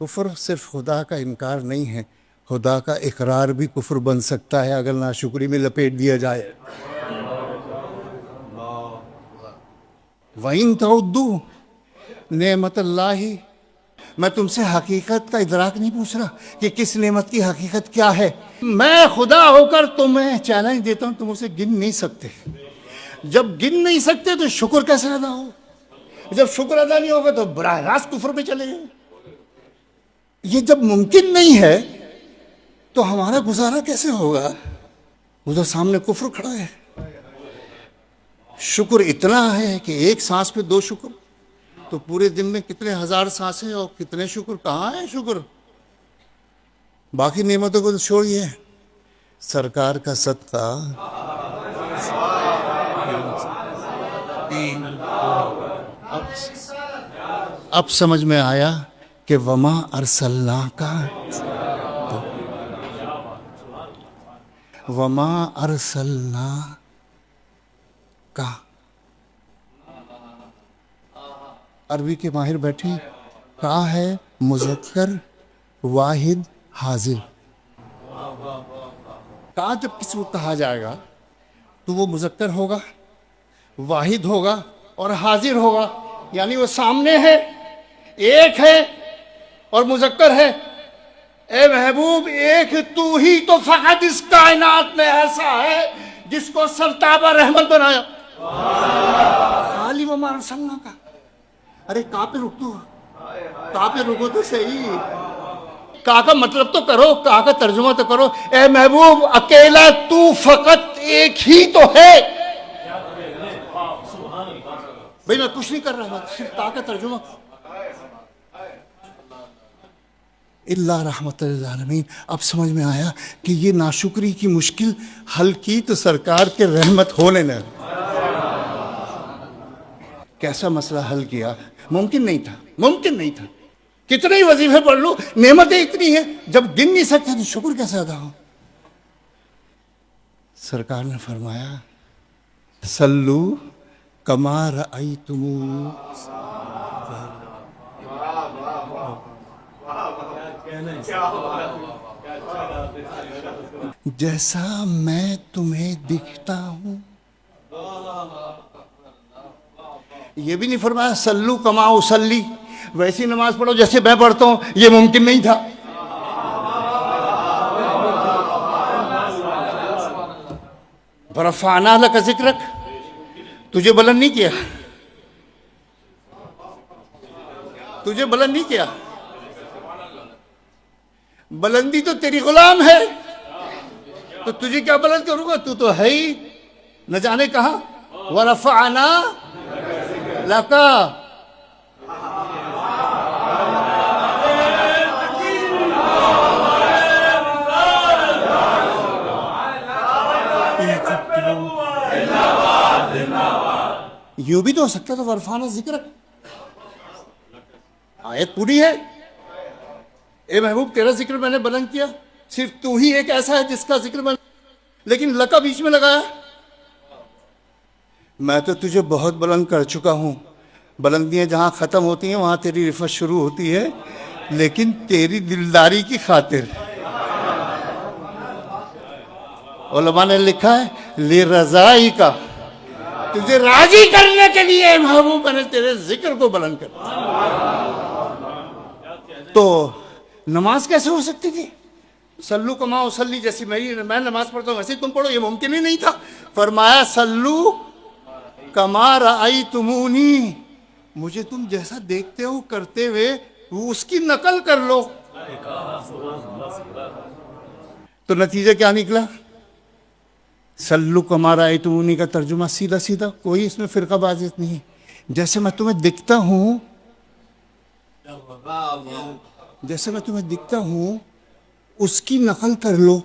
کفر صرف خدا کا انکار نہیں ہے، خدا کا اقرار بھی کفر بن سکتا ہے اگر ناشکری میں لپیٹ دیا جائے۔ وَإِن تَعُدُّوا نعمت اللہ، میں تم سے حقیقت کا ادراک نہیں پوچھ رہا کہ کس نعمت کی حقیقت کیا ہے۔ میں خدا ہو کر تمہیں چیلنج دیتا ہوں، تم اسے گن نہیں سکتے۔ جب گن نہیں سکتے تو شکر کیسے ادا ہو؟ جب شکر ادا نہیں ہوگا تو براہ راست کفر پہ چلے گئے۔ یہ جب ممکن نہیں ہے تو ہمارا گزارا کیسے ہوگا؟ ادھر سامنے کفر کھڑا ہے، شکر اتنا ہے کہ ایک سانس پہ 2 شکر، تو پورے دن میں کتنے ہزار سانسیں اور کتنے شکر، کہاں ہے شکر؟ باقی نعمتوں کو تو چھوڑیے، سرکار کا صدقہ اب سمجھ میں آیا کہ وما ارسلناک وما ارسلناک، عربی کے ماہر بیٹھے، کہا ہے مذکر واحد حاضر۔ کہا جب کسی کو کہا جائے گا تو وہ مذکر ہوگا، واحد ہوگا اور حاضر ہوگا، یعنی وہ سامنے ہے، ایک ہے اور مذکر ہے۔ اے محبوب، ایک تو ہی تو فقط اس کائنات میں ایسا ہے جس کو سرتابہ رحمت بنایا۔ خالی وما ارسلناک، ارے کہاں پہ رکو تو صحیح، کہا کا مطلب تو کرو، کہا کا ترجمہ تو کرو۔ اے محبوب، اکیلا تو فقط ایک ہی تو ہے۔ بھئی میں کچھ نہیں کر رہا، صرف کہا کا ترجمہ۔ اللہ رحمت للعالمین۔ اب سمجھ میں آیا کہ یہ ناشکری کی مشکل حل کی تو سرکار کے رحمت ہونے نے کیسا مسئلہ حل کیا؟ ممکن نہیں تھا، ممکن نہیں تھا۔ کتنے ہی وظیفے پڑھ لو، نعمتیں اتنی ہیں، جب گن نہیں سکتے تو شکر کیسے ادا ہو؟ سرکار نے فرمایا صلو کما رأیتمونی، جیسا میں تمہیں دکھتا ہوں۔ یہ بھی نہیں فرمایا صلو کما اصلی، ویسی نماز پڑھو جیسے میں پڑھتا ہوں، یہ ممکن نہیں تھا۔ ورفعنا لک ذکرک، تجھے بلند نہیں کیا، تجھے بلند نہیں کیا، بلندی تو تیری غلام ہے، تو تجھے کیا بلند کروں گا؟ تو ہے ہی نہ جانے کہاں۔ ورفعنا لک، یوں بھی تو ہو سکتا تھا ورفعنا ذکرک، آیت پوری ہے۔ اے محبوب، تیرا ذکر میں نے بلند کیا، صرف تو ہی ایک ایسا ہے جس کا ذکر میں، لیکن لکا بیچ میں لگایا۔ میں تو تجھے بہت بلند کر چکا ہوں، بلندیاں جہاں ختم ہوتی ہیں وہاں تیری رفعت شروع ہوتی ہے، لیکن تیری دلداری کی خاطر علماء نے لکھا ہے لرضائی کا، تجھے راضی کرنے کے لیے محبوب میں نے تیرے ذکر کو بلند کر دیا۔ تو نماز کیسے ہو سکتی تھی؟ صلو کما اصلی، جیسی میں نماز پڑھتا ہوں ویسے تم پڑھو، یہ ممکن ہی نہیں تھا۔ فرمایا صلو کما رأیتمونی، مجھے تم جیسا دیکھتے ہو کرتے ہوئے وہ اس کی نقل کر لو۔ تو نتیجہ کیا نکلا؟ صلو کما رأیتمونی کا ترجمہ سیدھا سیدھا، کوئی اس میں فرقہ بازیت نہیں، جیسے میں تمہیں دکھتا ہوں، جیسے میں تمہیں دکھتا ہوں اس کی نقل کر لو۔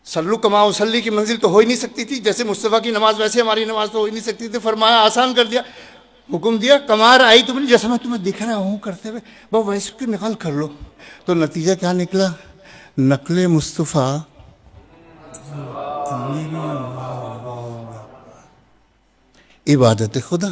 صلو کما اصلی کی منزل تو ہو ہی نہیں سکتی تھی، جیسے مصطفیٰ کی نماز ویسے ہماری نماز تو ہو ہی نہیں سکتی تھی۔ فرمایا آسان کر دیا، حکم دیا کما رأیتمونی، جیسے میں تمہیں دکھ رہا ہوں کرتے ہوئے بس ویسے کی نقل کر لو۔ تو نتیجہ کیا نکلا؟ نقل مصطفیٰ عبادت خدا۔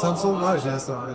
Samsung var ya sonra.